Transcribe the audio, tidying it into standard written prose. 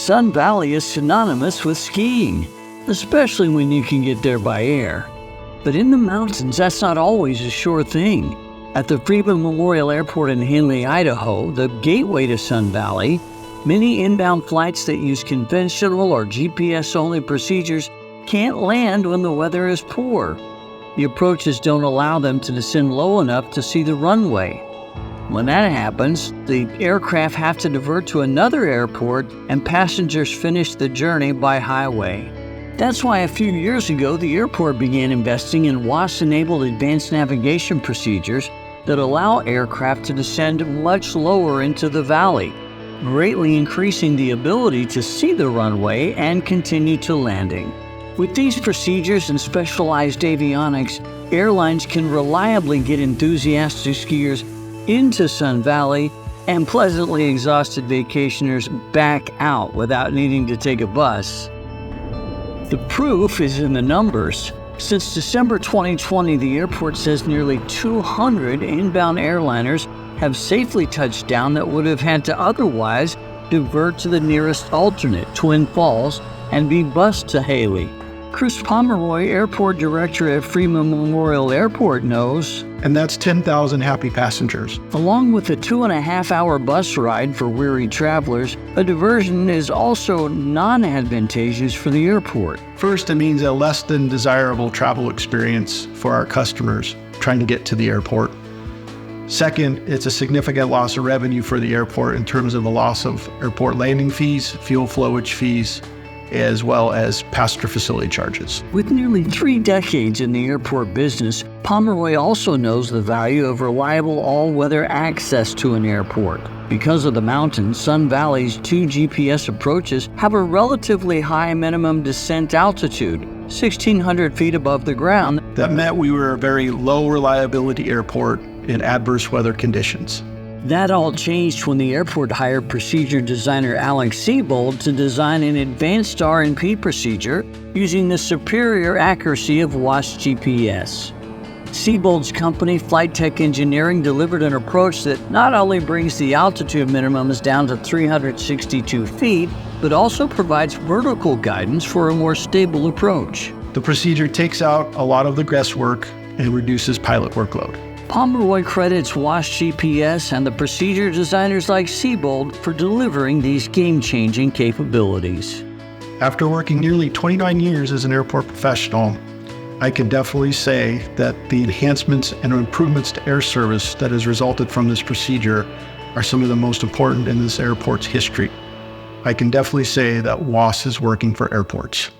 Sun Valley is synonymous with skiing, especially when you can get there by air. But in the mountains, that's not always a sure thing. At the Freeman Memorial Airport in Henley, Idaho, the gateway to Sun Valley, many inbound flights that use conventional or GPS-only procedures can't land when the weather is poor. The approaches don't allow them to descend low enough to see the runway. When that happens, the aircraft have to divert to another airport and passengers finish the journey by highway. That's why a few years ago, the airport began investing in WAAS-enabled advanced navigation procedures that allow aircraft to descend much lower into the valley, greatly increasing the ability to see the runway and continue to landing. With these procedures and specialized avionics, airlines can reliably get enthusiastic skiers into Sun Valley and pleasantly exhausted vacationers back out without needing to take a bus. The proof is in the numbers. Since December 2020, the airport says nearly 200 inbound airliners have safely touched down that would have had to otherwise divert to the nearest alternate, Twin Falls, and be bused to Haley. Chris Pomeroy, airport director at Freeman Memorial Airport, knows. And that's 10,000 happy passengers. Along with a 2.5-hour bus ride for weary travelers, a diversion is also non-advantageous for the airport. First, it means a less than desirable travel experience for our customers trying to get to the airport. Second, it's a significant loss of revenue for the airport in terms of the loss of airport landing fees, fuel flowage fees, as well as passenger facility charges. With nearly 3 decades in the airport business, Pomeroy also knows the value of reliable all-weather access to an airport. Because of the mountains, Sun Valley's 2 GPS approaches have a relatively high minimum descent altitude, 1,600 feet above the ground. That meant we were a very low reliability airport in adverse weather conditions. That all changed when the airport hired procedure designer Alex Siebold to design an advanced R&P procedure using the superior accuracy of WAAS GPS. Siebold's company, Flight Tech Engineering, delivered an approach that not only brings the altitude minimums down to 362 feet, but also provides vertical guidance for a more stable approach. The procedure takes out a lot of the guesswork and reduces pilot workload. Pomeroy credits WAAS GPS and the procedure designers like Siebold for delivering these game-changing capabilities. After working nearly 29 years as an airport professional, I can definitely say that the enhancements and improvements to air service that has resulted from this procedure are some of the most important in this airport's history. I can definitely say that WAAS is working for airports.